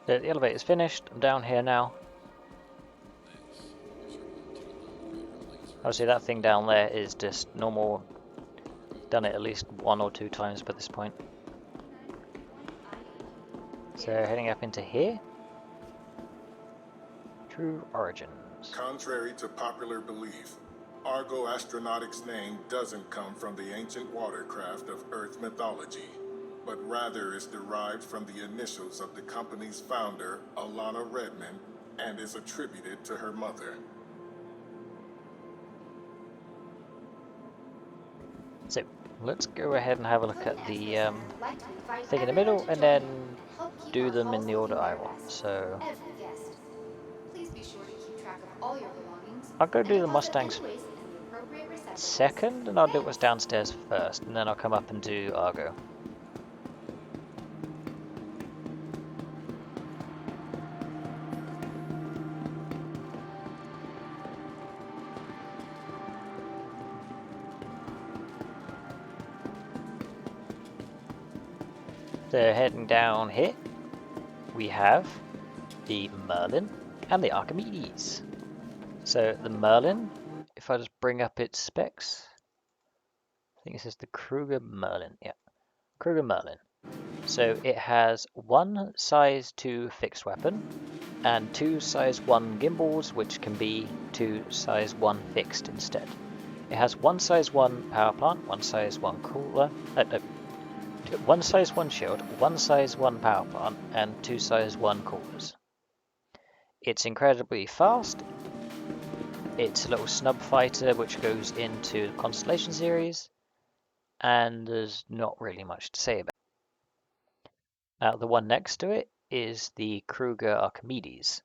The elevator's finished. I'm down here now. Obviously that thing down there is just normal. Done it at least 1 or 2 times by this point. So heading up into here. True origins. Contrary to popular belief, ARGO Astronautics' name doesn't come from the ancient watercraft of Earth mythology, but rather is derived from the initials of the company's founder, Alana Redmond, and is attributed to her mother. So let's go ahead and have a look at the thing in the middle and then do them in the order I want. So I'll go do the Mustangs second, and I'll do what's downstairs first, and then I'll come up and do Argo. So heading down here, we have the Merlin and the Archimedes. So the Merlin, if I just bring up its specs, I think it says the Kruger Merlin, yeah, Kruger Merlin. So it has 1 size 2 fixed weapon and 2 size 1 gimbals, which can be 2 size 1 fixed instead. It has 1 size 1 power plant, 1 size 1 cooler, 1 size 1 shield, 1 size 1 power plant, and 2 size 1 coolers. It's incredibly fast. It's a little snub fighter which goes into the Constellation series, and there's not really much to say about it. Now the one next to it is the Kruger Archimedes.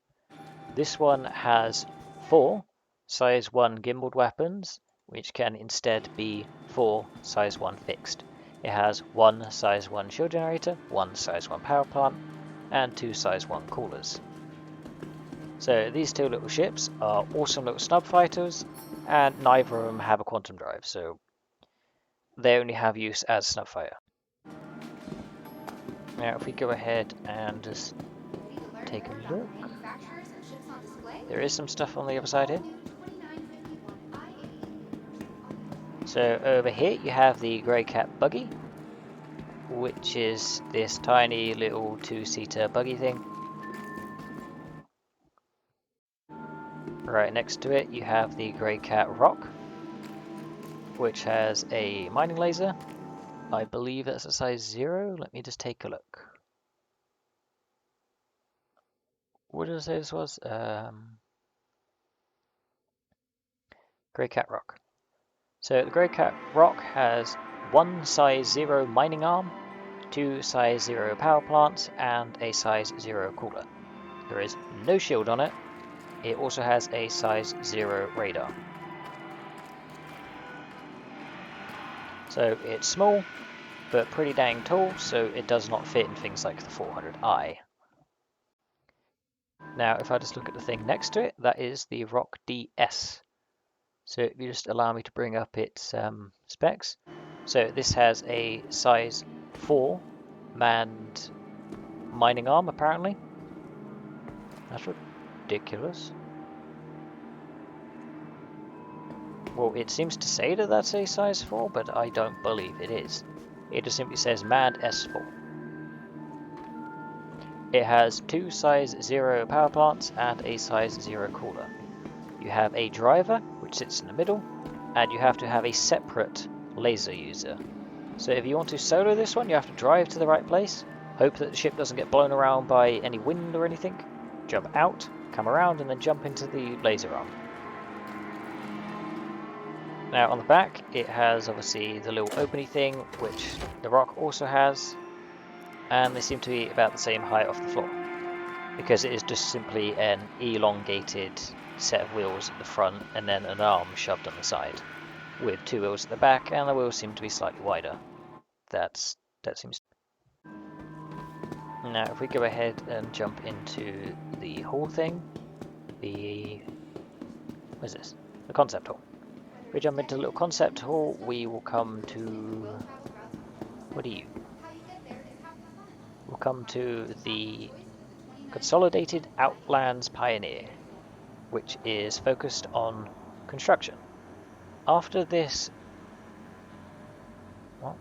This one has 4 size 1 gimbaled weapons, which can instead be 4 size 1 fixed. It has 1 size 1 shield generator, 1 size 1 power plant, and 2 size 1 coolers. So these 2 little ships are awesome little snub fighters, and neither of them have a quantum drive, so they only have use as snub fighter. Now if we go ahead and just take a look, there is some stuff on the other side here. So over here you have the GreyCat buggy, which is this tiny little 2-seater buggy thing. Right next to it you have the GreyCat ROC, which has a mining laser. I believe that's a size 0. Let me just take a look. What did I say this was? GreyCat ROC. So the GreyCat ROC has 1 size 0 mining arm, 2 size 0 power plants, and a size 0 cooler. There is no shield on it. It also has a size 0 radar. So it's small, but pretty dang tall, so it does not fit in things like the 400i. Now if I just look at the thing next to it, that is the ROC DS. So if you just allow me to bring up its specs. So this has a size 4 manned mining arm apparently. That's ridiculous. Well, it seems to say that that's a size 4, but I don't believe it is. It just simply says manned S4. It has 2 size 0 power plants and a size 0 cooler. You have a driver, which sits in the middle, and you have to have a separate laser user. So if you want to solo this one, you have to drive to the right place, hope that the ship doesn't get blown around by any wind or anything, jump out, come around, and then jump into the laser arm. Now on the back, it has obviously the little opening thing, which the ROC also has, and they seem to be about the same height off the floor, because it is just simply an elongated set of wheels at the front and then an arm shoved on the side, with 2 wheels at the back, and the wheels seem to be slightly wider. That seems. Now if we go ahead and jump into the hall thing, what is this? The concept hall. If we jump into the little concept hall, we will come to, what are you? We'll come to the Consolidated Outlands Pioneer, which is focused on construction. After this... What?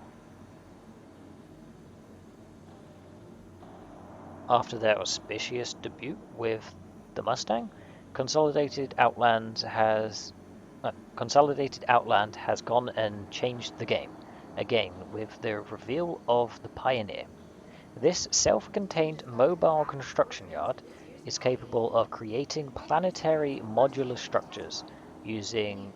After their auspicious debut with the Mustang, Consolidated Outland has gone and changed the game, again with the reveal of the Pioneer. This self-contained mobile construction yard is capable of creating planetary modular structures using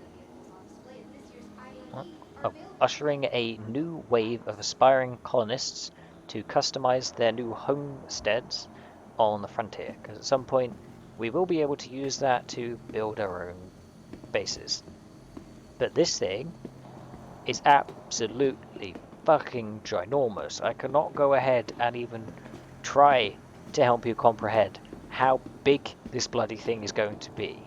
ushering a new wave of aspiring colonists to customize their new homesteads on the frontier, because at some point we will be able to use that to build our own bases. But this thing is absolutely fucking ginormous. I cannot go ahead and even try to help you comprehend how big this bloody thing is going to be.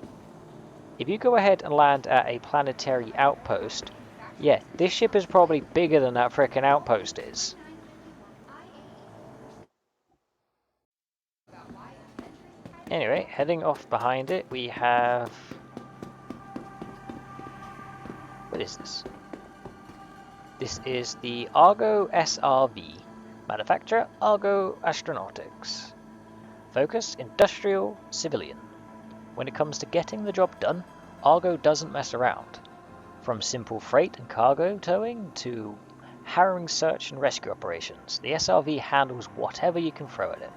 If you go ahead and land at a planetary outpost, yeah, this ship is probably bigger than that frickin' outpost is. Anyway, heading off behind it, we have... What is this? This is the ARGO SRV. Manufacturer, ARGO Astronautics. Focus, industrial, civilian. When it comes to getting the job done, ARGO doesn't mess around. From simple freight and cargo towing to harrowing search and rescue operations, the SRV handles whatever you can throw at it.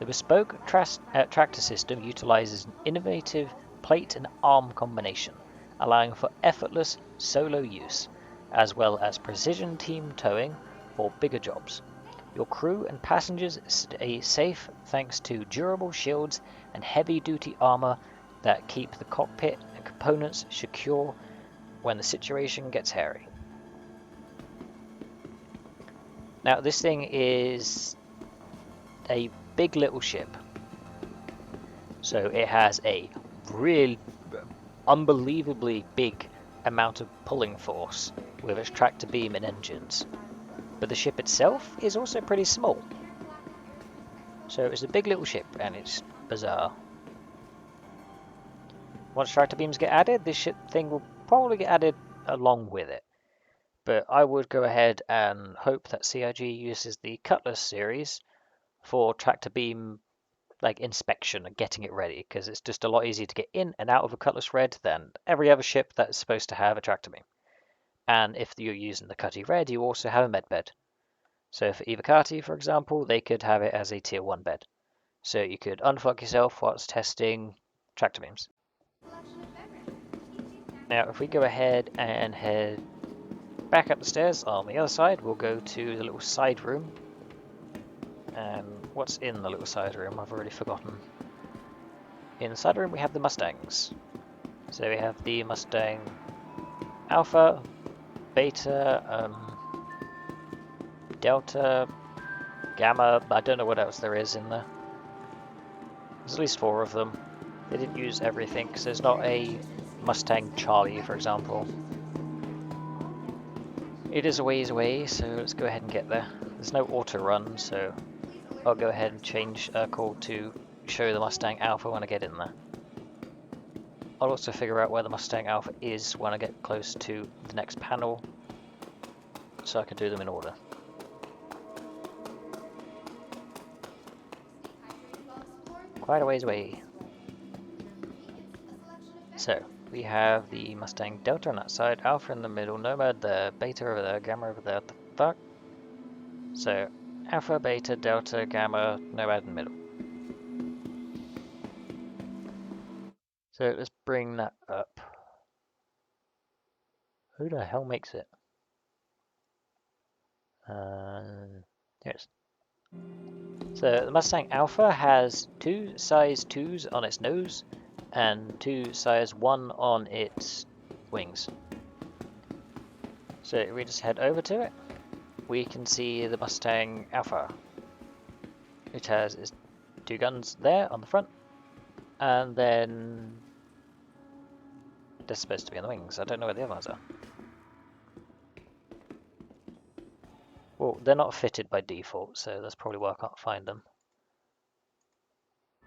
The bespoke tractor system utilizes an innovative plate and arm combination, allowing for effortless solo use, as well as precision team towing for bigger jobs. Your crew and passengers stay safe thanks to durable shields and heavy-duty armor that keep the cockpit and components secure when the situation gets hairy. Now, this thing is a big little ship. So it has a really unbelievably big amount of pulling force with its tractor beam and engines. But the ship itself is also pretty small. So it's a big little ship and it's bizarre. Once tractor beams get added, this thing will probably get added along with it. But I would go ahead and hope that CIG uses the Cutlass series for tractor beam inspection and getting it ready, because it's just a lot easier to get in and out of a Cutlass Red than every other ship that's supposed to have a tractor beam. And if you're using the Cutty Red, you also have a med bed. So for Evocati, for example, they could have it as a tier 1 bed. So you could unfuck yourself whilst testing tractor beams. Now if we go ahead and head back up the stairs on the other side, we'll go to the little side room. And what's in the little side room? I've already forgotten. In the side room we have the Mustangs. So we have the Mustang Alpha, Beta, Delta, Gamma, I don't know what else there is in there. There's at least 4 of them. They didn't use everything because there's not a Mustang Charlie, for example. It is a ways away, so let's go ahead and get there. There's no auto run, so I'll go ahead and change call to show the Mustang Alpha when I get in there. I'll also figure out where the Mustang Alpha is when I get close to the next panel, so I can do them in order. Quite a ways away. So, we have the Mustang Delta on that side, Alpha in the middle, Nomad there, Beta over there, Gamma over there, what the fuck? So, Alpha, Beta, Delta, Gamma, Nomad in the middle. So let's bring that up. Who the hell makes it? Yes. So the Mustang Alpha has 2 size 2s on its nose and 2 size 1 on its wings. So if we just head over to it, we can see the Mustang Alpha. It has its 2 guns there on the front, and then they're supposed to be on the wings. I don't know where the other ones are. Well, they're not fitted by default, so that's probably why I can't find them.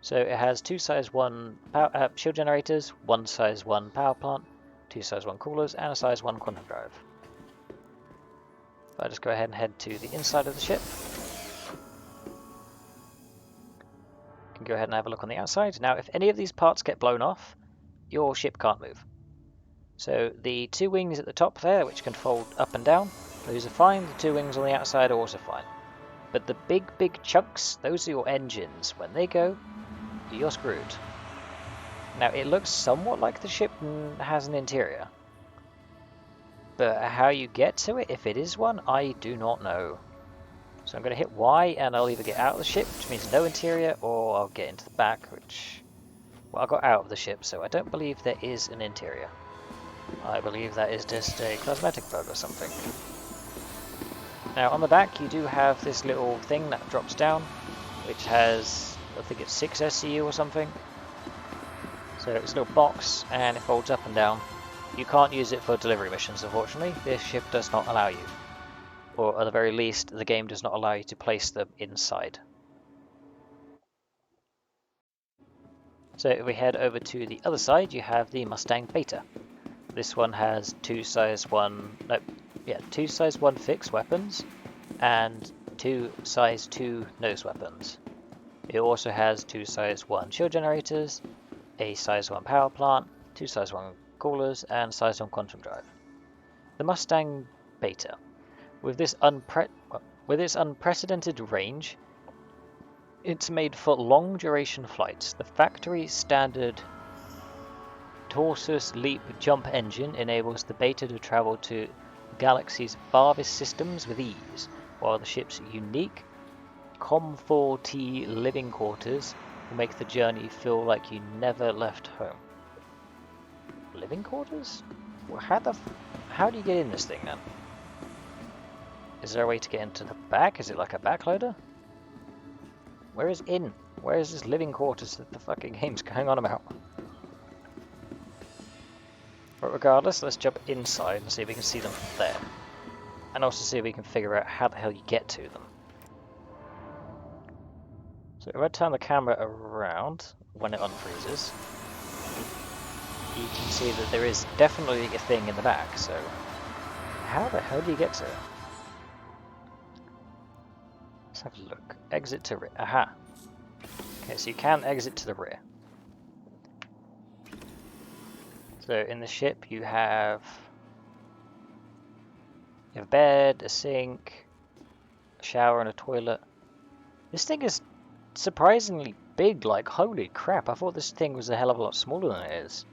So it has 2 size 1 power, shield generators, 1 size 1 power plant, 2 size 1 coolers, and a size 1 quantum drive. I'll just go ahead and head to the inside of the ship. Can go ahead and have a look on the outside. Now, if any of these parts get blown off, your ship can't move. So the 2 wings at the top there, which can fold up and down, those are fine. The 2 wings on the outside are also fine. But the big chunks, those are your engines. When they go, you're screwed. Now, it looks somewhat like the ship has an interior. But how you get to it, if it is one, I do not know. So I'm going to hit Y, and I'll either get out of the ship, which means no interior, or I'll get into the back, which... Well, I got out of the ship, so I don't believe there is an interior. I believe that is just a cosmetic bug or something. Now, on the back, you do have this little thing that drops down, which has, I think it's 6 SCU or something. So it's a little box, and it folds up and down. You can't use it for delivery missions, unfortunately. This ship does not allow you. Or at the very least, the game does not allow you to place them inside. So if we head over to the other side, you have the Mustang Beta. This one has 2 size 1 fixed weapons and 2 size 2 nose weapons. It also has 2 size 1 shield generators, a size 1 power plant, 2 size 1 coolers, and size 1 quantum drive. The Mustang Beta. With its unprecedented range, it's made for long duration flights. The factory standard Torsus Leap Jump engine enables the Beta to travel to the galaxy's farthest systems with ease, while the ship's unique Com-4T living quarters will make the journey feel like you never left home. Living quarters? Well, how do you get in this thing then? Is there a way to get into the back? Is it like a backloader? Where is in? Where is this living quarters that the fucking game's going on about? But regardless, let's jump inside and see if we can see them from there. And also see if we can figure out how the hell you get to them. So if I turn the camera around when it unfreezes, you can see that there is definitely a thing in the back, so how the hell do you get to it? Let's have a look. Exit to rear. Aha! Okay, so you can exit to the rear. So in the ship you have a bed, a sink, a shower and a toilet. This thing is surprisingly big, like holy crap, I thought this thing was a hell of a lot smaller than it is.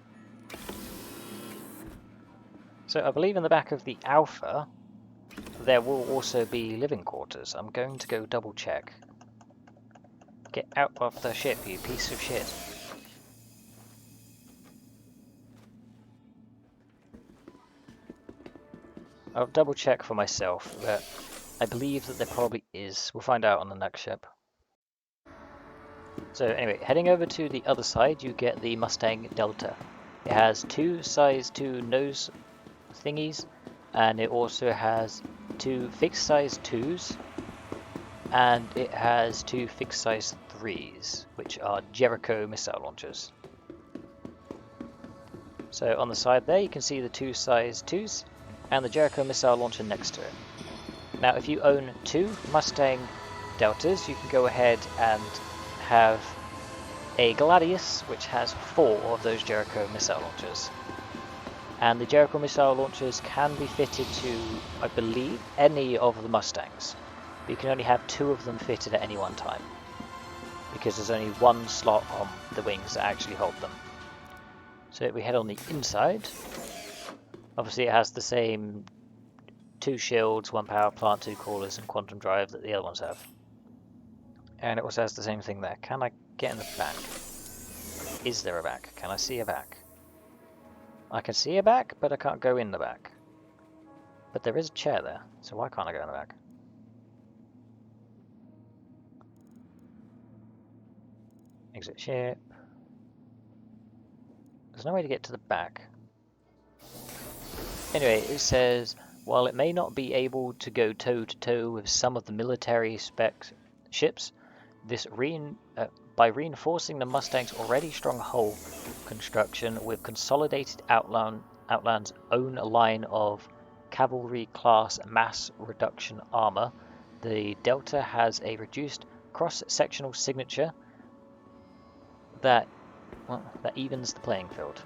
So I believe in the back of the Alpha there will also be living quarters. I'm going to go double check. Get out of the ship, you piece of shit. I'll double check for myself, but I believe that there probably is. We'll find out on the next ship. So anyway, heading over to the other side, you get the Mustang Delta. It has 2 size 2 nose thingies, and it also has 2 fixed size 2s, and it has 2 fixed size 3s, which are Jericho missile launchers. So on the side there you can see the 2 size 2s and the Jericho missile launcher next to it. Now if you own 2 Mustang Deltas, you can go ahead and have a Gladius which has 4 of those Jericho missile launchers. And the Jericho missile launchers can be fitted to, I believe, any of the Mustangs. But you can only have 2 of them fitted at any one time, because there's only 1 slot on the wings that actually hold them. So if we head on the inside, obviously it has the same 2 shields, 1 power plant, 2 coolers and quantum drive that the other ones have. And it also has the same thing there. Can I get in the back? Is there a back? Can I see a back? I can see a back, but I can't go in the back. But there is a chair there, so why can't I go in the back? Exit ship. There's no way to get to the back. Anyway, it says, while it may not be able to go toe-to-toe with some of the military spec ships, By reinforcing the Mustang's already strong hull construction with consolidated Outland's own line of cavalry-class mass reduction armor, the Delta has a reduced cross-sectional signature that evens the playing field.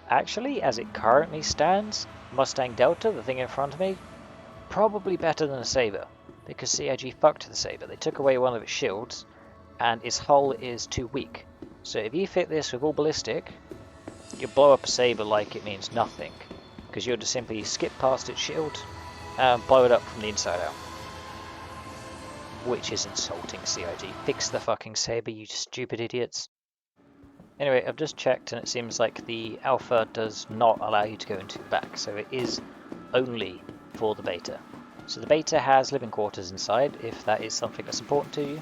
Actually, as it currently stands, Mustang Delta, the thing in front of me, probably better than a Sabre, because CIG fucked the Sabre. They took away one of its shields, and its hull is too weak. So if you fit this with all ballistic, you blow up a Sabre like it means nothing, because you'll just simply skip past its shield and blow it up from the inside out. Which is insulting, CIG. Fix the fucking Sabre, you stupid idiots. Anyway, I've just checked and it seems like the Alpha does not allow you to go into the back, so it is only for the Beta. So the Beta has living quarters inside, if that is something that's important to you,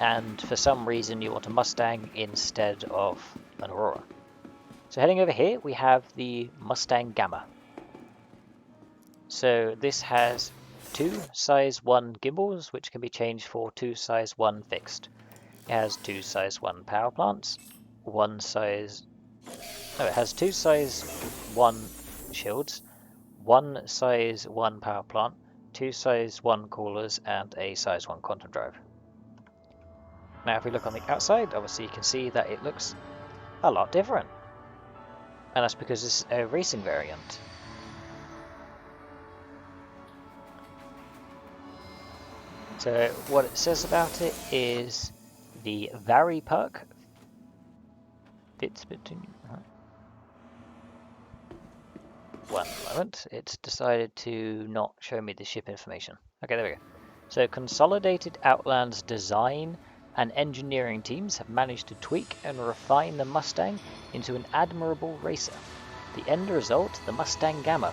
and for some reason you want a Mustang instead of an Aurora. So heading over here, we have the Mustang Gamma. So this has 2 size 1 gimbals, which can be changed for 2 size 1 fixed. It has 2 size 1 power plants, it has 2 size 1 shields, 1 size 1 power plant, 2 size 1 coolers, and a size 1 quantum drive. Now if we look on the outside, obviously you can see that it looks a lot different. And that's because it's a racing variant. So what it says about it is the Vary perk fits between... One moment, it's decided to not show me the ship information. Okay, there we go. So Consolidated Outland's design and engineering teams have managed to tweak and refine the Mustang into an admirable racer. The end result, the Mustang Gamma,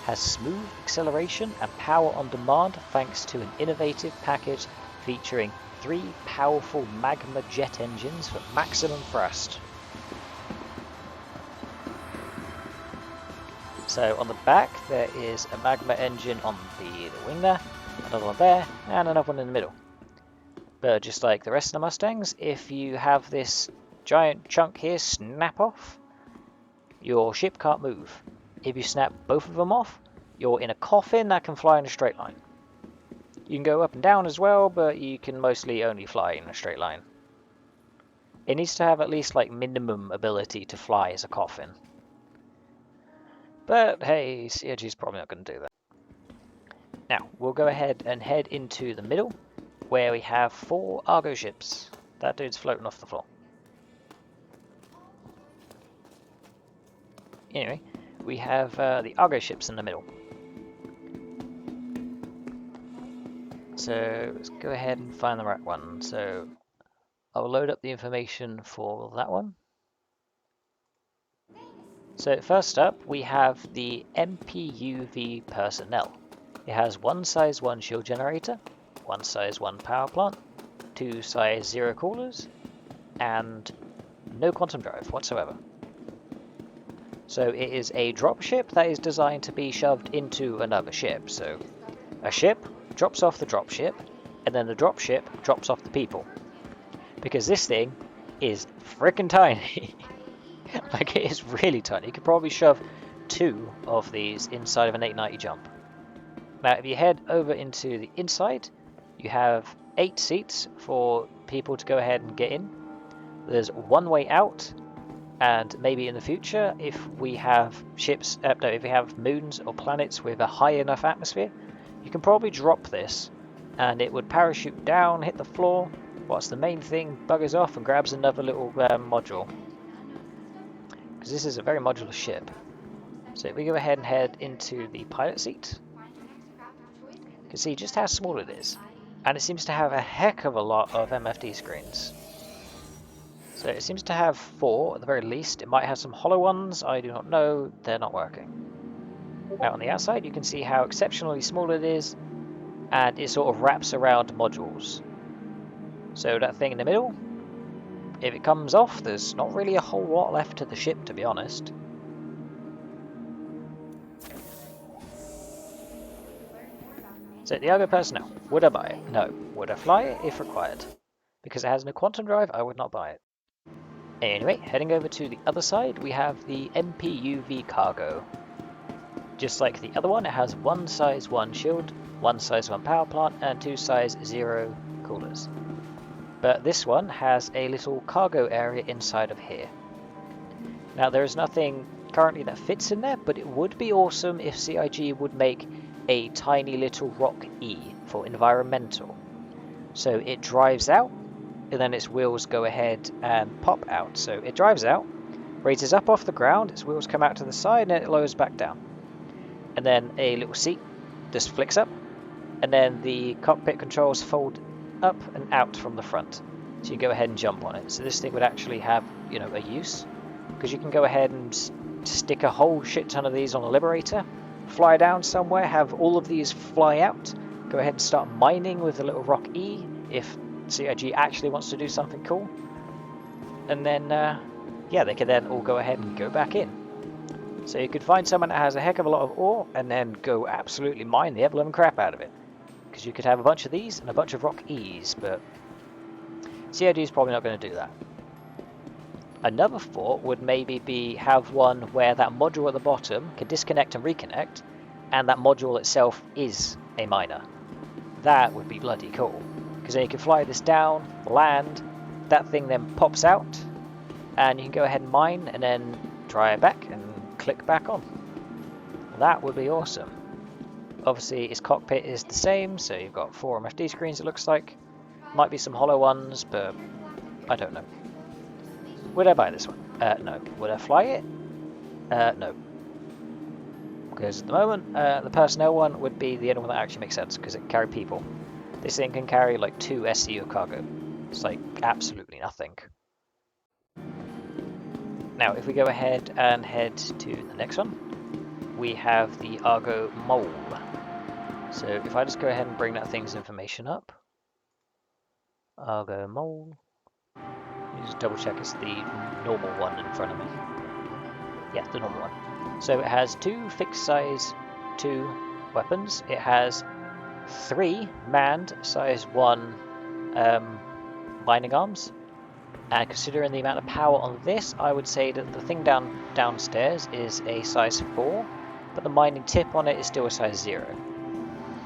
has smooth acceleration and power on demand thanks to an innovative package featuring 3 powerful magma jet engines for maximum thrust. So on the back there is a magma engine on the wing there, another one there, and another one in the middle. But just like the rest of the Mustangs, if you have this giant chunk here snap off, your ship can't move. If you snap both of them off, you're in a coffin that can fly in a straight line. You can go up and down as well, but you can mostly only fly in a straight line. It needs to have at least like minimum ability to fly as a coffin. But hey, CIG's probably not going to do that. Now, we'll go ahead and head into the middle, where we have 4 ARGO ships. That dude's floating off the floor. Anyway, we have the ARGO ships in the middle. So let's go ahead and find the right one. So I'll load up the information for that one. So first up, we have the MPUV personnel. It has 1 size 1 shield generator, 1 size 1 power plant, 2 size 0 coolers, and no quantum drive whatsoever. So it is a dropship that is designed to be shoved into another ship. So a ship drops off the dropship, and then the dropship drops off the people. Because this thing is freaking tiny. Like, it is really tiny. You could probably shove 2 of these inside of an 890 jump. Now, if you head over into the inside, you have 8 seats for people to go ahead and get in. There's 1 way out, and maybe in the future, if we have ships, if we have moons or planets with a high enough atmosphere, you can probably drop this, and it would parachute down, hit the floor, whilst the main thing buggers off and grabs another little module. Because this is a very modular ship. So if we go ahead and head into the pilot seat, you can see just how small it is. And it seems to have a heck of a lot of MFD screens. So it seems to have 4 at the very least. It might have some hollow ones, I do not know, they're not working. Now on the outside you can see how exceptionally small it is, and it sort of wraps around modules. So that thing in the middle, if it comes off, there's not really a whole lot left to the ship, to be honest. So the Argo personnel, would I buy it? No. Would I fly it if required? Because it has no quantum drive, I would not buy it. Anyway, heading over to the other side, we have the MPUV cargo. Just like the other one, it has one size 1 shield, one size 1 power plant, and 2 size 0 coolers. But this one has a little cargo area inside of here. Now there is nothing currently that fits in there, but it would be awesome if CIG would make a tiny little ROC E for environmental. So it drives out, and then its wheels go ahead and pop out. So it drives out, raises up off the ground, its wheels come out to the side, and it lowers back down. And then a little seat just flicks up, and then the cockpit controls fold up and out from the front. So you go ahead and jump on it. So this thing would actually have, you know, a use, because you can go ahead and stick a whole shit ton of these on a Liberator, fly down somewhere, have all of these fly out, go ahead and start mining with a little ROC E if CIG actually wants to do something cool, and then yeah, they can then all go ahead and go back in. So you could find someone that has a heck of a lot of ore and then go absolutely mine the ever-loving crap out of it, because you could have a bunch of these and a bunch of ROC E's, but CIG is probably not going to do that. Another thought would maybe be have one where that module at the bottom can disconnect and reconnect, and that module itself is a miner. That would be bloody cool, because then you can fly this down, land, that thing then pops out, and you can go ahead and mine, and then try it back and click back on. That would be awesome. Obviously its cockpit is the same, so you've got 4 MFD screens it looks like. Might be some hollow ones, but I don't know. Would I buy this one? No. Would I fly it? No. Because at the moment, the personnel one would be the only one that actually makes sense, because it can carry people. This thing can carry like 2 SC of cargo. It's like absolutely nothing. Now, if we go ahead and head to the next one, we have the ARGO Mole. So if I just go ahead and bring that thing's information up. ARGO Mole. Just double check it's the normal one in front of me. Yeah, the normal one. So it has 2 fixed size 2 weapons. It has 3 manned size 1 mining arms. And considering the amount of power on this, I would say that the thing downstairs is a size 4, but the mining tip on it is still a size 0.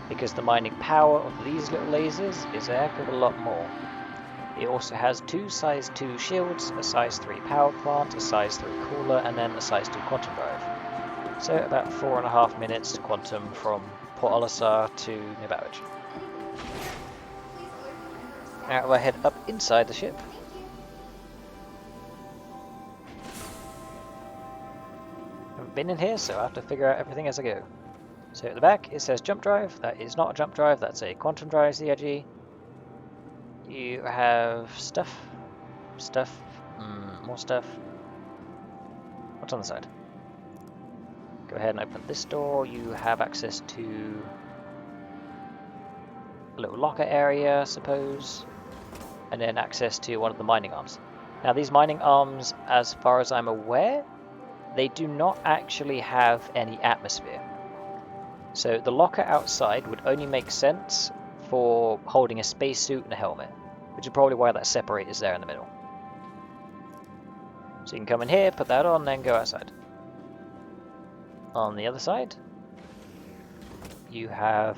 Because the mining power of these little lasers is a heck of a lot more. It also has 2 size 2 shields, a size 3 power plant, a size 3 cooler, and then a size 2 quantum drive. So about 4.5 minutes to quantum from Port Olisar to New Bowage. Now if I head up inside the ship, I haven't been in here, so I have to figure out everything as I go. So at the back it says jump drive. That is not a jump drive, that's a quantum drive CIG. You have stuff, more stuff. What's on the side? Go ahead and open this door. You have access to a little locker area, I suppose, and then access to one of the mining arms. Now these mining arms, as far as I'm aware, they do not actually have any atmosphere. So the locker outside would only make sense for holding a spacesuit and a helmet, which is probably why that separator is there in the middle. So you can come in here, put that on, then go outside. On the other side, you have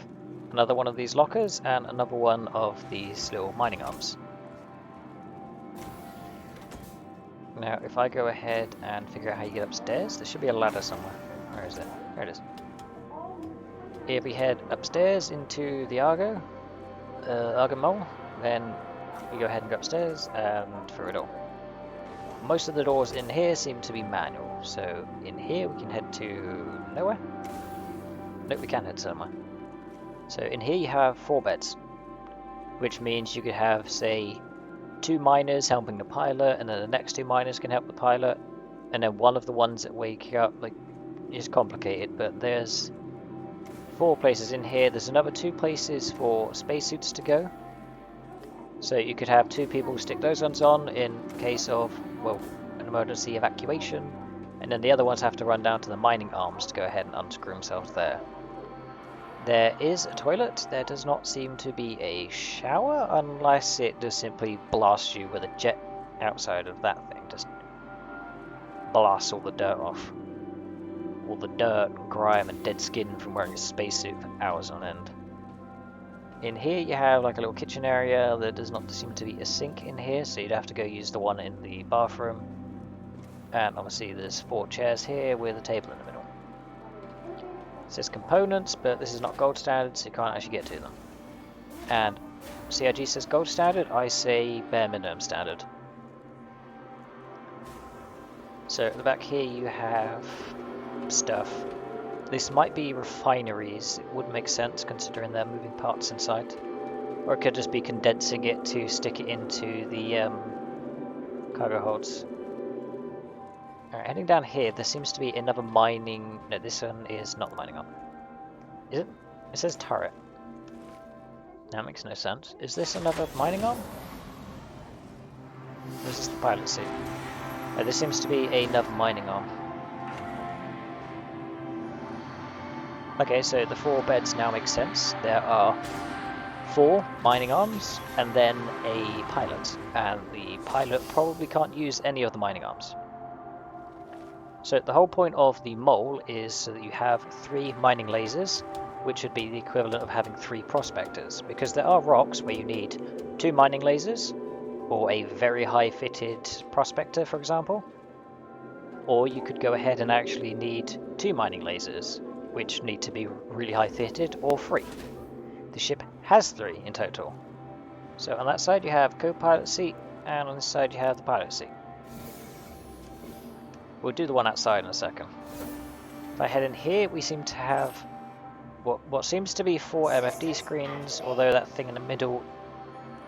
another one of these lockers and another one of these little mining arms. Now if I go ahead and figure out how you get upstairs, there should be a ladder somewhere. Where is it? There it is. If we head upstairs into the ARGO Mole, then we go ahead and go upstairs and through it all. Most of the doors in here seem to be manual, so in here we can head to nowhere. Nope, we can head somewhere. So in here you have 4 beds, which means you could have, say, 2 miners helping the pilot, and then the next 2 miners can help the pilot, and then one of the ones that wake up, like, is complicated, but there's 4 places in here. There's another 2 places for spacesuits to go. So you could have 2 people stick those ones on in case of, well, an emergency evacuation, and then the other ones have to run down to the mining arms to go ahead and unscrew themselves there. There is a toilet. There does not seem to be a shower unless it just simply blasts you with a jet outside of that thing. Just blasts all the dirt off. All the dirt and grime and dead skin from wearing a spacesuit for hours on end. In here you have like a little kitchen area. There does not seem to be a sink in here, so you'd have to go use the one in the bathroom. And obviously there's 4 chairs here with a table in the middle. It says components, but this is not gold standard, so you can't actually get to them. And CIG says gold standard, I say bare minimum standard. So at the back here you have stuff. This might be refineries. It would make sense considering they're moving parts inside. Or it could just be condensing it to stick it into the cargo holds. Alright, heading down here, there seems to be another mining... No, this one is not the mining arm. Is it? It says turret. That makes no sense. Is this another mining arm? Or is this the pilot seat? Oh, this seems to be another mining arm. Okay, so the 4 beds now make sense. There are 4 mining arms and then a pilot. And the pilot probably can't use any of the mining arms. So the whole point of the mole is so that you have 3 mining lasers, which would be the equivalent of having 3 prospectors, because there are rocks where you need 2 mining lasers, or a very high fitted prospector, for example. Or you could go ahead and actually need 2 mining lasers, which need to be really high fitted, or 3. The ship has 3 in total. So on that side you have co-pilot seat, and on this side you have the pilot seat. We'll do the one outside in a second. If I head in here, we seem to have what seems to be 4 MFD screens, although that thing in the middle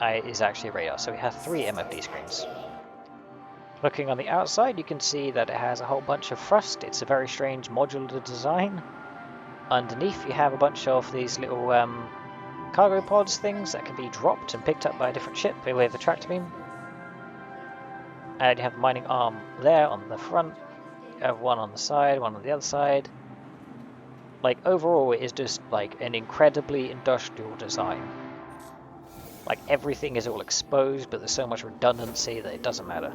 is actually a radar, so we have 3 MFD screens. Looking on the outside, you can see that it has a whole bunch of thrust. It's a very strange modular design. Underneath, you have a bunch of these little cargo pods things that can be dropped and picked up by a different ship with a tractor beam. And you have a mining arm there on the front. You have one on the side, one on the other side. Like, overall, it is just like an incredibly industrial design. Like, everything is all exposed, but there's so much redundancy that it doesn't matter.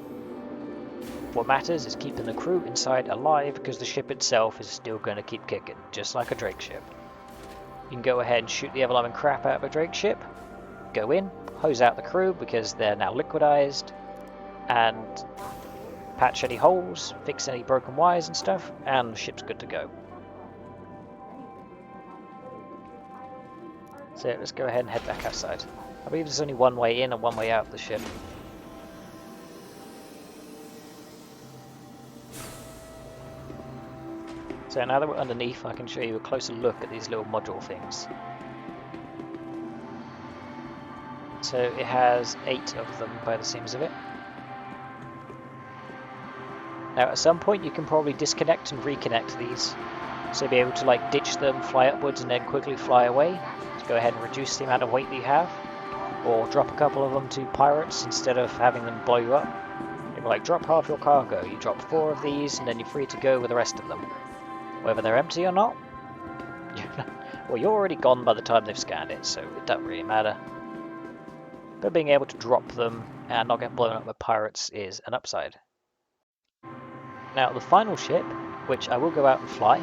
What matters is keeping the crew inside alive, because the ship itself is still going to keep kicking, just like a Drake ship. You can go ahead and shoot the ever-loving crap out of a Drake ship, go in, hose out the crew because they're now liquidized, and patch any holes, fix any broken wires and stuff, and the ship's good to go. So let's go ahead and head back outside. I believe there's only one way in and one way out of the ship. So now that we're underneath, I can show you a closer look at these little module things. So it has 8 of them by the seams of it. Now at some point you can probably disconnect and reconnect these, so you'll be able to like ditch them, fly upwards and then quickly fly away. So go ahead and reduce the amount of weight that you have, or drop a couple of them to pirates instead of having them blow you up. You'll like drop half your cargo, you drop 4 of these and then you're free to go with the rest of them. Whether they're empty or not, well, you're already gone by the time they've scanned it, so it doesn't really matter. But being able to drop them and not get blown up by pirates is an upside. Now, the final ship, which I will go out and fly,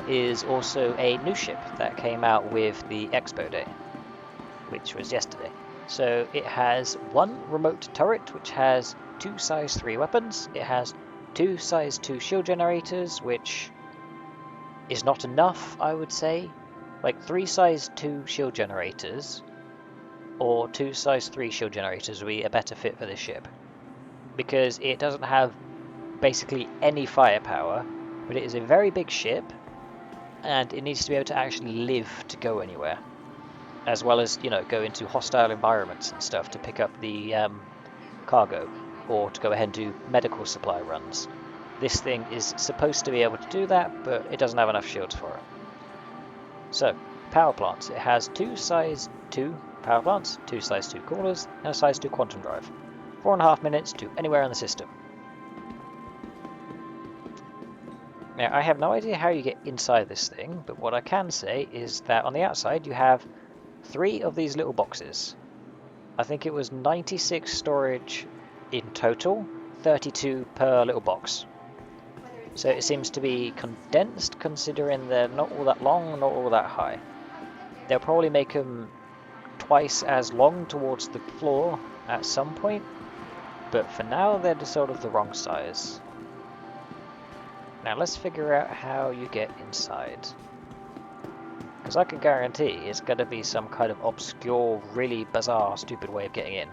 is also a new ship that came out with the Expo Day, which was yesterday. So it has 1 remote turret, which has 2 size 3 weapons. It has 2 size 2 shield generators, which is not enough, I would say. Like 3 size 2 shield generators or 2 size 3 shield generators would be a better fit for this ship, because it doesn't have basically any firepower, but it is a very big ship and it needs to be able to actually live to go anywhere, as well as, you know, go into hostile environments and stuff to pick up the cargo, or to go ahead and do medical supply runs. This thing is supposed to be able to do that, but it doesn't have enough shields for it. So, power plants. It has 2 size 2 power plants, 2 size 2 coolers, and a size 2 quantum drive. 4.5 minutes to anywhere in the system. Now, I have no idea how you get inside this thing, but what I can say is that on the outside you have 3 of these little boxes. I think it was 96 storage in total, 32 per little box. So it seems to be condensed, considering they're not all that long, not all that high. They'll probably make them twice as long towards the floor at some point, but for now they're just sort of the wrong size. Now let's figure out how you get inside. Because I can guarantee it's going to be some kind of obscure, really bizarre, stupid way of getting in.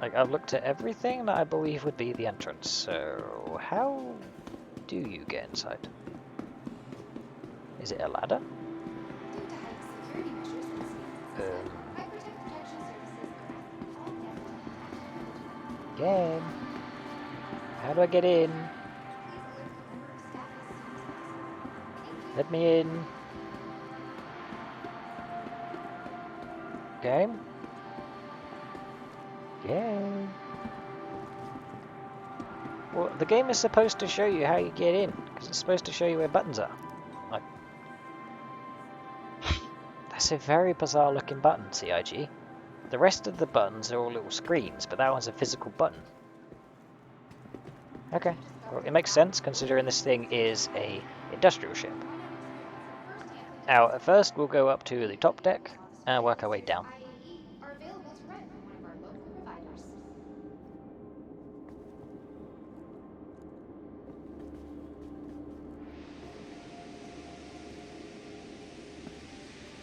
Like, I've looked at everything that I believe would be the entrance, so how do you get inside? Is it a ladder? Game. How do I get in? Let me in. Game? Game? Well, the game is supposed to show you how you get in, because it's supposed to show you where buttons are. Like, that's a very bizarre looking button, CIG. The rest of the buttons are all little screens, but that one's a physical button. Okay, well, it makes sense considering this thing is a industrial ship. Now, at first we'll go up to the top deck and work our way down.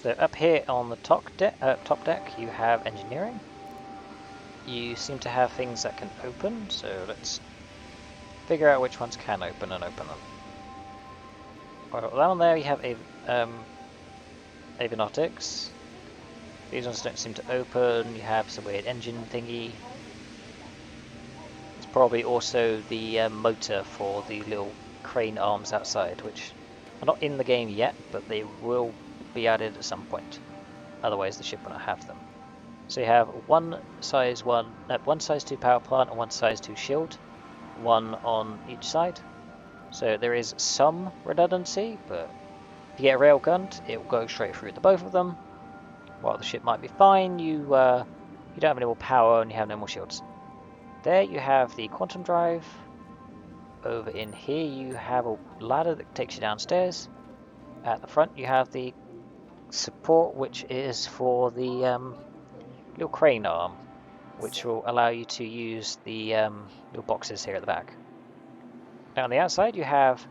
So up here on the top deck you have engineering. You seem to have things that can open, so let's figure out which ones can open and open them. Well, down there you have avionics. These ones don't seem to open. You have some weird engine thingy. It's probably also the motor for the little crane arms outside, which are not in the game yet, but they will be added at some point. Otherwise the ship will not have them. So you have one size 2 power plant and one size 2 shield, one on each side. So there is some redundancy, but if you get railgunned, it will go straight through the both of them. While the ship might be fine, you don't have any more power and you have no more shields. There you have the quantum drive. Over in here you have a ladder that takes you downstairs. At the front you have the support, which is for the little crane arm, which will allow you to use the little boxes here at the back. Now on the outside you have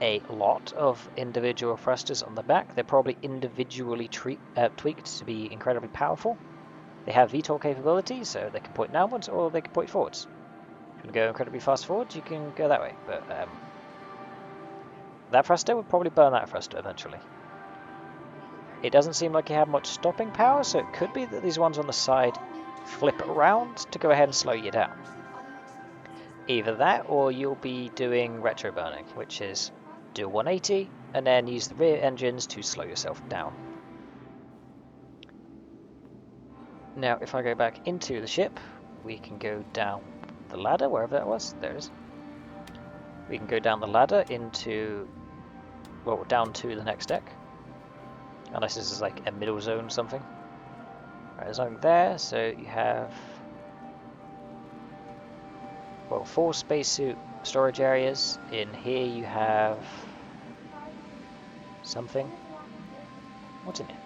a lot of individual thrusters on the back. They're probably individually tweaked to be incredibly powerful. They have VTOL capability, so they can point downwards or they can point forwards. If you want to go incredibly fast forwards, you can go that way, but that thruster would probably burn that thruster eventually. It doesn't seem like you have much stopping power, so it could be that these ones on the side flip around to go ahead and slow you down. Either that, or you'll be doing retro burning, which is do a 180 and then use the rear engines to slow yourself down. Now, if I go back into the ship, we can go down the ladder, wherever that was. There it is. We can go down the ladder into, well, down to the next deck. Unless this is like a middle zone or something. Right, there's nothing there, so you have, well, 4 spacesuit storage areas. In here you have something. What's in here?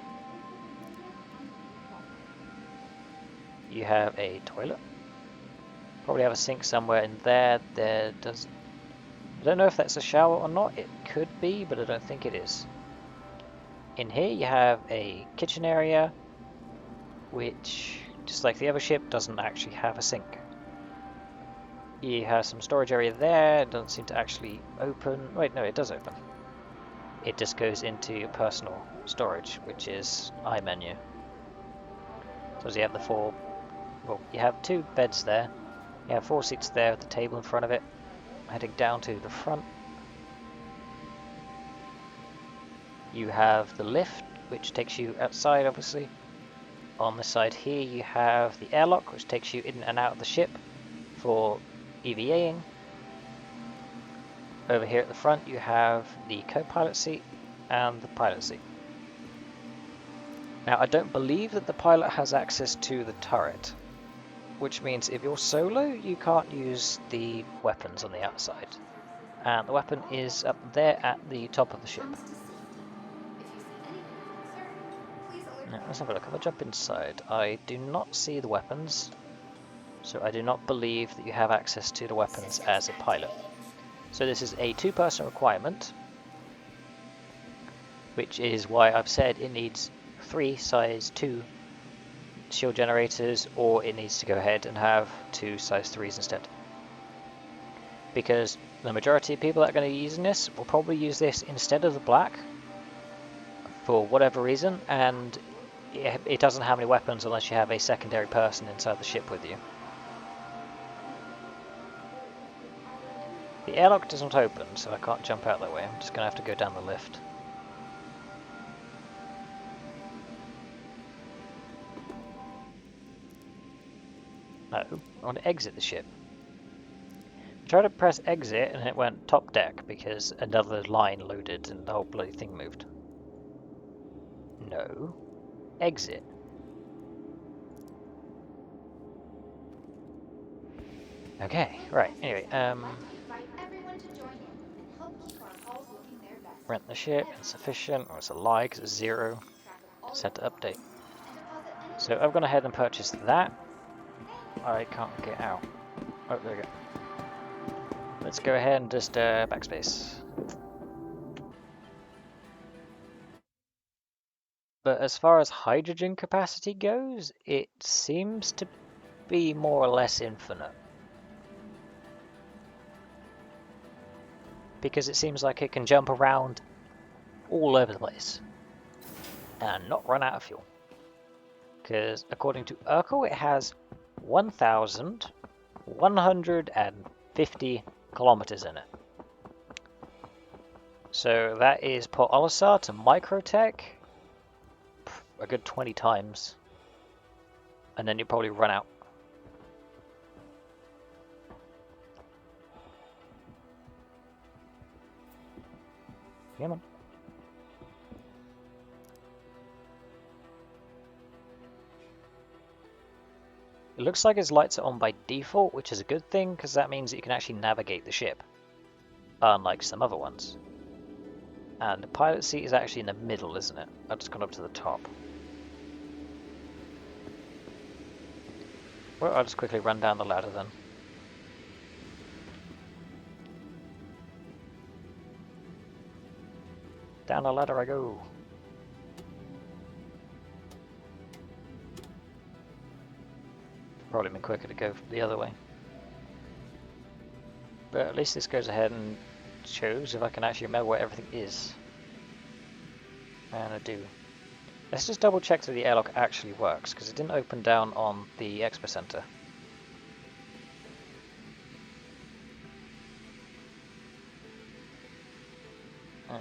You have a toilet. Probably have a sink somewhere in there. I don't know if that's a shower or not. It could be, but I don't think it is. In here you have a kitchen area, which, just like the other ship, doesn't actually have a sink. You have some storage area there. It doesn't seem to actually open. Wait, no, it does open. It just goes into your personal storage, which is iMenu. So as you have the 4, well, you have 2 beds there. You have 4 seats there with the table in front of it. Heading down to the front, you have the lift, which takes you outside, obviously. On the side here you have the airlock, which takes you in and out of the ship for EVAing. Over here at the front you have the co-pilot seat and the pilot seat. Now I don't believe that the pilot has access to the turret, which means if you're solo you can't use the weapons on the outside. And the weapon is up there at the top of the ship. Now, let's have a look. If I jump inside, I do not see the weapons, so I do not believe that you have access to the weapons as a pilot. So this is a two-person requirement, which is why I've said it needs 3 size 2 shield generators, or it needs to go ahead and have 2 size 3s instead. Because the majority of people that are going to be using this will probably use this instead of the black for whatever reason, and it doesn't have any weapons unless you have a secondary person inside the ship with you. The airlock doesn't open, so I can't jump out that way. I'm just going to have to go down the lift. No, I want to exit the ship. I tried to press exit and it went top deck because another line loaded and the whole bloody thing moved. No. Exit. Okay, right, anyway, rent the ship, insufficient, or it's a lie because it's 0. Set to update. So I've gone ahead and purchased that. I can't get out. Oh, there we go. Let's go ahead and just backspace. But as far as hydrogen capacity goes, it seems to be more or less infinite. Because it seems like it can jump around all over the place and not run out of fuel. Because according to ARGO, it has 1,150 kilometers in it. So that is per Olisar to Microtech a good 20 times. And then you probably run out. Come on. It looks like its lights are on by default, which is a good thing because that means that you can actually navigate the ship, unlike some other ones. And the pilot seat is actually in the middle, isn't it? I've just gone up to the top. Well, I'll just quickly run down the ladder then. Down the ladder I go. Probably been quicker to go the other way. But at least this goes ahead and shows if I can actually remember where everything is. And I do. Let's just double check that the airlock actually works, because it didn't open down on the Expo Center.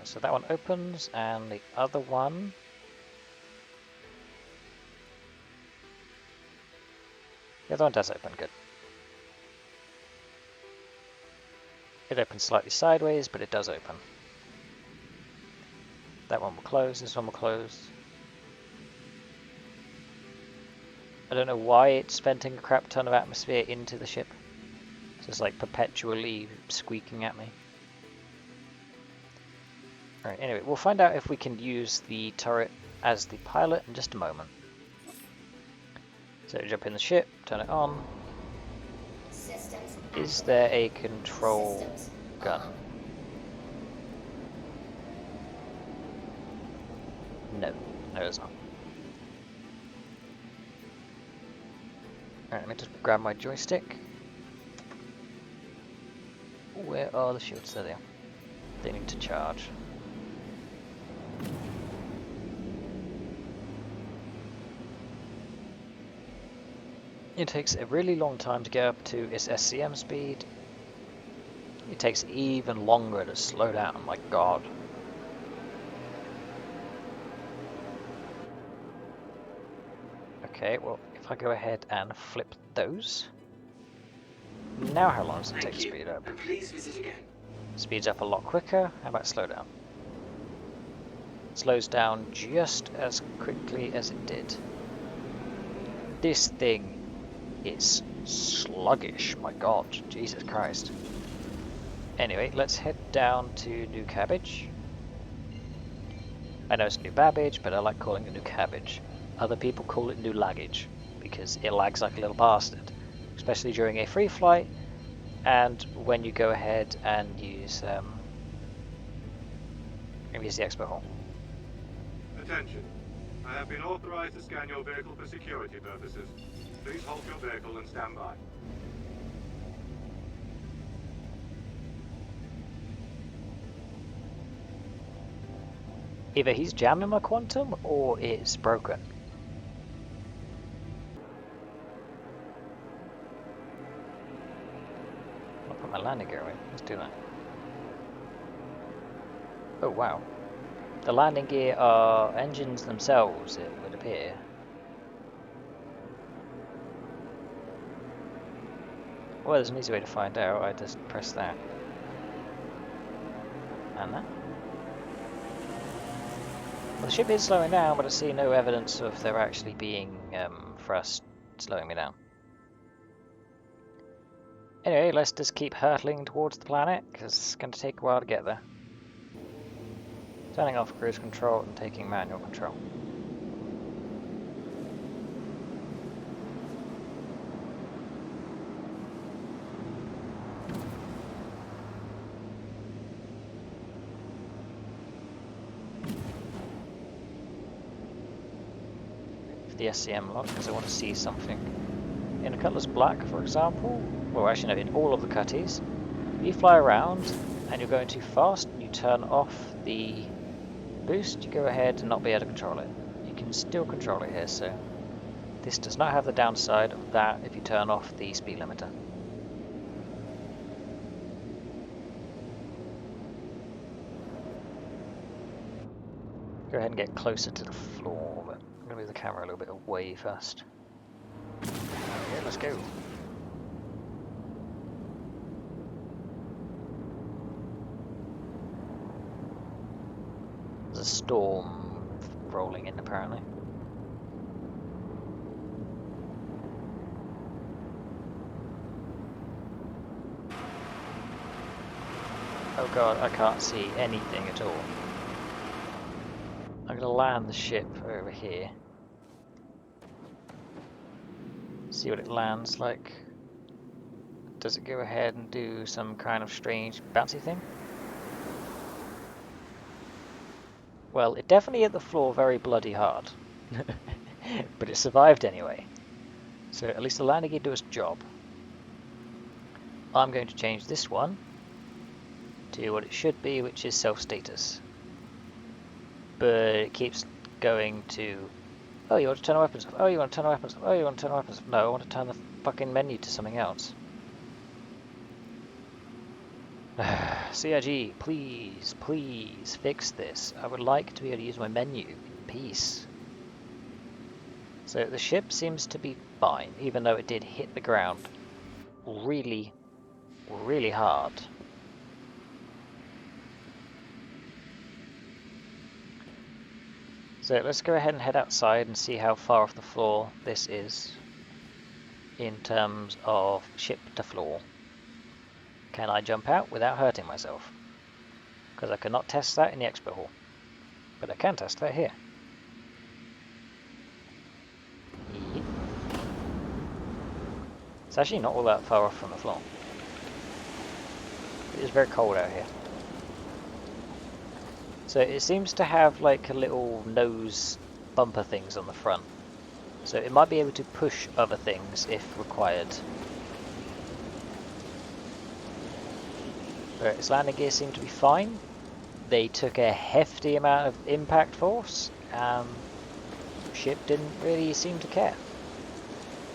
So that one opens, and the other one... The other one does open, good. It opens slightly sideways, but it does open. That one will close, this one will close. I don't know why it's venting a crap ton of atmosphere into the ship. It's just like perpetually squeaking at me. Alright, anyway, we'll find out if we can use the turret as the pilot in just a moment. So jump in the ship, turn it on. Is there a control gun? No, there's not. Alright, let me just grab my joystick. Where are the shields? There they are. They need to charge. It takes a really long time to get up to its SCM speed. It takes even longer to slow down, my god. Okay, well, if I go ahead and flip those. Now how long does it take to speed up? And please visit again. Speeds up a lot quicker. How about slow down? Slows down just as quickly as it did. This thing is sluggish, my god, Jesus Christ. Anyway, let's head down to New Cabbage. I know it's New Babbage, but I like calling it New Cabbage. Other people call it New Laggage, because it lags like a little bastard, especially during a free flight, and when you go ahead and use the expo hall. Attention. I have been authorized to scan your vehicle for security purposes. Please halt your vehicle and stand by. Either he's jamming my quantum, or it's broken. I'll put my landing gear in. Let's do that. Oh wow. The landing gear are engines themselves, it would appear. Well, there's an easy way to find out. I just press that. And that. Well, the ship is slowing down, but I see no evidence of there actually being thrust slowing me down. Anyway, let's just keep hurtling towards the planet, because it's going to take a while to get there. Turning off cruise control and taking manual control. The SCM lock because I want to see something. In a cutlass black, for example, well actually no, in all of the cutties, you fly around and you're going too fast and you turn off the boost, you go ahead and not be able to control it. You can still control it here, so this does not have the downside of that if you turn off the speed limiter. Go ahead and get closer to the floor, but I'm going to move the camera a little bit away first. Okay, let's go. There's a storm rolling in apparently. Oh god, I can't see anything at all. I'm going to land the ship over here. See what it lands like. Does it go ahead and do some kind of strange bouncy thing? Well, it definitely hit the floor very bloody hard. But it survived anyway. So at least the landing gear does its job. I'm going to change this one to what it should be, which is self-status. But it keeps going to, oh, you want to turn the weapons off, oh, you want to turn the weapons off, oh, you want to turn the weapons off. No, I want to turn the fucking menu to something else. CIG, please, please fix this. I would like to be able to use my menu in peace. So the ship seems to be fine, even though it did hit the ground really, really hard. So let's go ahead and head outside and see how far off the floor this is in terms of ship to floor. Can I jump out without hurting myself? Because I cannot test that in the expo hall. But I can test that here. It's actually not all that far off from the floor. It is very cold out here. So it seems to have like a little nose bumper things on the front. So it might be able to push other things if required. But its landing gear seemed to be fine. They took a hefty amount of impact force. Ship didn't really seem to care.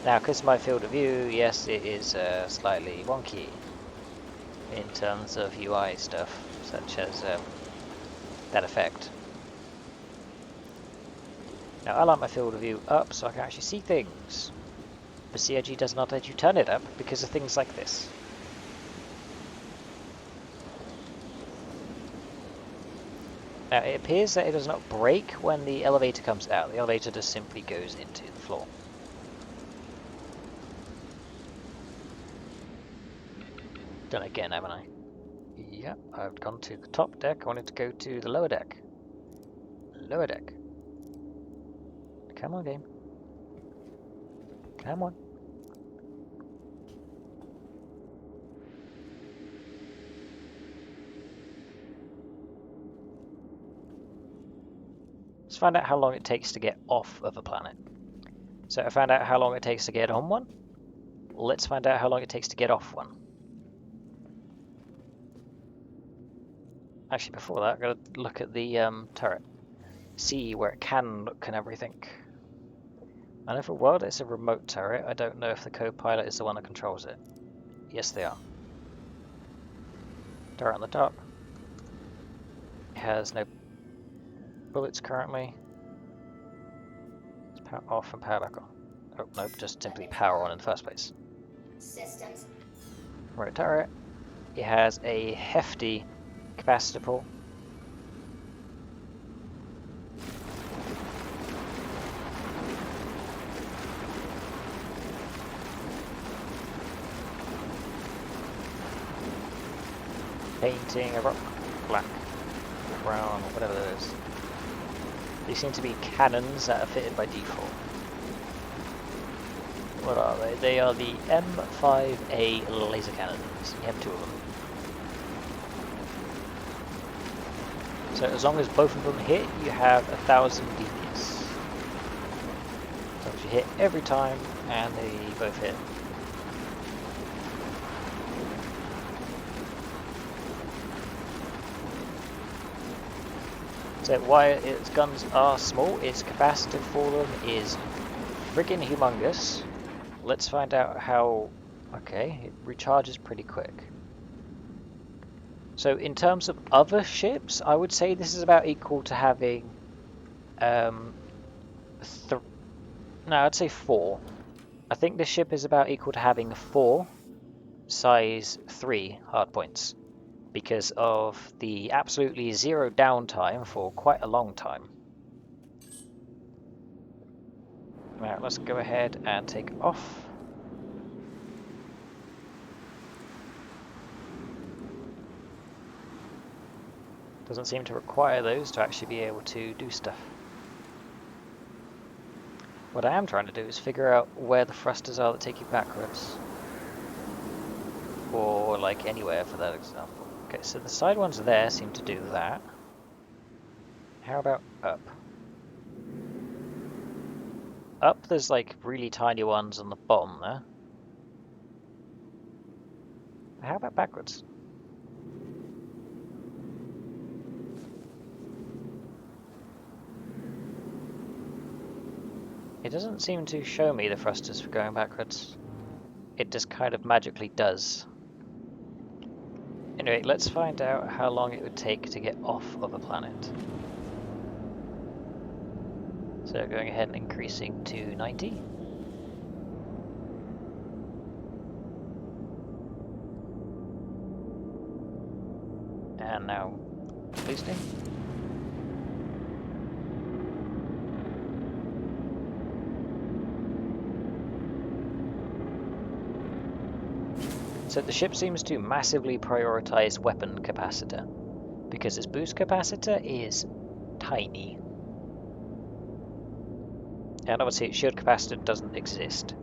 Now, because of my field of view, yes, it is slightly wonky in terms of UI stuff, such as that effect. Now, I like my field of view up so I can actually see things, but CIG does not let you turn it up because of things like this. Now, it appears that it does not break when the elevator comes out. The elevator just simply goes into the floor. Done again, haven't I? Yeah, I've gone to the top deck. I wanted to go to the lower deck. Lower deck. Come on, game. Come on. Let's find out how long it takes to get off of a planet. So I found out how long it takes to get on one. Let's find out how long it takes to get off one. Actually, before that, I've got to look at the turret. See where it can look and everything. I know for a world it's a remote turret. I don't know if the co-pilot is the one that controls it. Yes, they are. Turret on the top. It has no bullets currently. It's power off and power back on. Oh, nope, just simply power on in the first place. Systems. Right turret. It has a hefty capacitor pull. Painting a rock black, brown, or whatever that is. These seem to be cannons that are fitted by default. What are they? They are the M5A laser cannons. You have two of them. So as long as both of them hit, you have 1,000 DPS. So you hit every time, and they both hit. So why its guns are small, its capacitor for them is friggin' humongous. Let's find out how... Okay, it recharges pretty quick. So in terms of other ships, I would say this is about equal to having... no, I'd say 4. I think this ship is about equal to having 4 size 3 hardpoints, because of the absolutely zero downtime for quite a long time. Right, let's go ahead and take off. Doesn't seem to require those to actually be able to do stuff. What I am trying to do is figure out where the thrusters are that take you backwards. Or like anywhere for that example. Okay, so the side ones there seem to do that. How about up? Up there's like really tiny ones on the bottom there. How about backwards? It doesn't seem to show me the thrusters for going backwards. It just kind of magically does. Anyway, let's find out how long it would take to get off of a planet. So going ahead and increasing to 90. And now boosting. So the ship seems to massively prioritize weapon capacitor, because its boost capacitor is tiny. And obviously its shield capacitor doesn't exist.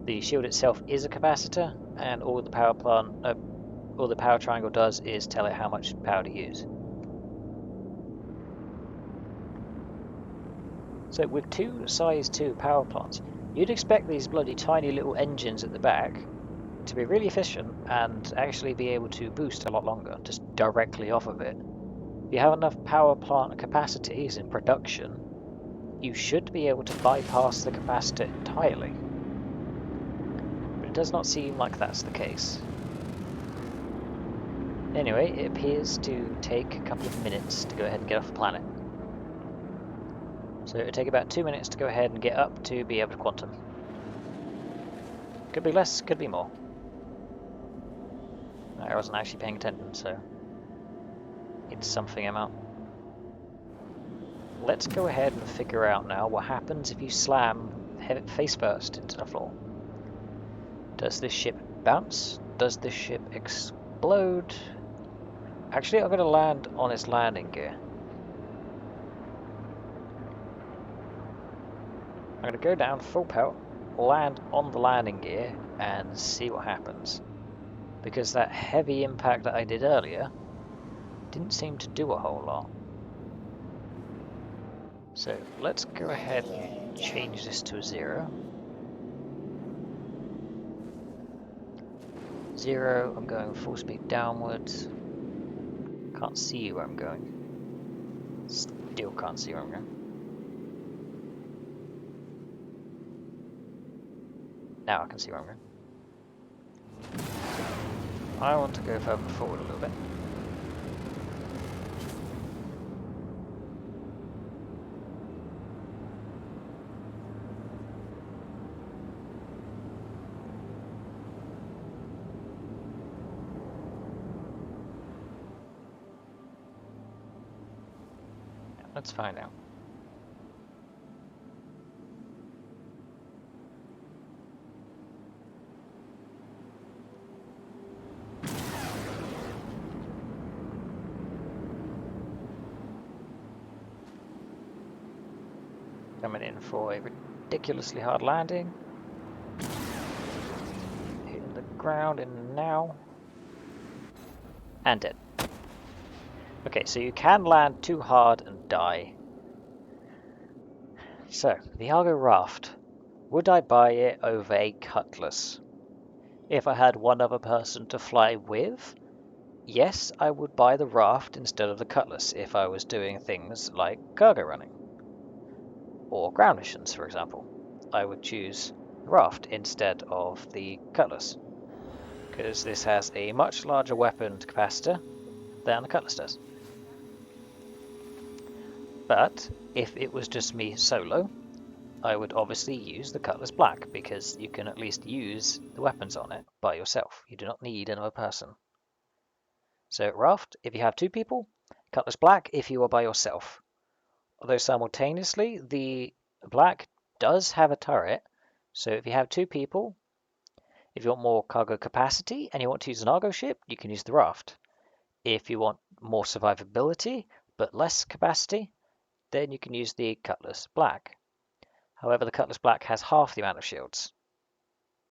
The shield itself is a capacitor, and all the power plant, all the power triangle does is tell it how much power to use. So with 2 size 2 power plants, you'd expect these bloody tiny little engines at the back to be really efficient and actually be able to boost a lot longer, just directly off of it. If you have enough power plant capacities in production, you should be able to bypass the capacitor entirely. But it does not seem like that's the case. Anyway, it appears to take a couple of minutes to go ahead and get off the planet. So it would take about 2 minutes to go ahead and get up to be able to quantum. Could be less, could be more. I wasn't actually paying attention, so it's something amount. let's go ahead and figure out now what happens if you slam face first into the floor. Does this ship bounce? Does this ship explode? Actually, I'm going to land on its landing gear. I'm going to go down full pelt, land on the landing gear, and see what happens. Because that heavy impact that I did earlier didn't seem to do a whole lot. So let's go ahead and change this to a 0. 0, I'm going full speed downwards. Can't see where I'm going. Still can't see where I'm going. Now I can see where I'm going. I want to go further forward a little bit. Let's find out. Coming in for a ridiculously hard landing. Hitting the ground in now. And dead. Okay, so you can land too hard and die. So, the ARGO RAFT. Would I buy it over a Cutlass? If I had one other person to fly with, yes, I would buy the RAFT instead of the Cutlass if I was doing things like cargo running. Or ground missions, for example. I would choose the RAFT instead of the Cutlass, because this has a much larger weapon capacitor than the Cutlass does. But if it was just me solo, I would obviously use the Cutlass Black, because you can at least use the weapons on it by yourself. You do not need another person. So RAFT if you have 2 people, Cutlass Black if you are by yourself. Although simultaneously, the Black does have a turret, so if you have 2 people, if you want more cargo capacity and you want to use an ARGO ship, you can use the RAFT. If you want more survivability but less capacity, then you can use the Cutlass Black. However, the Cutlass Black has half the amount of shields,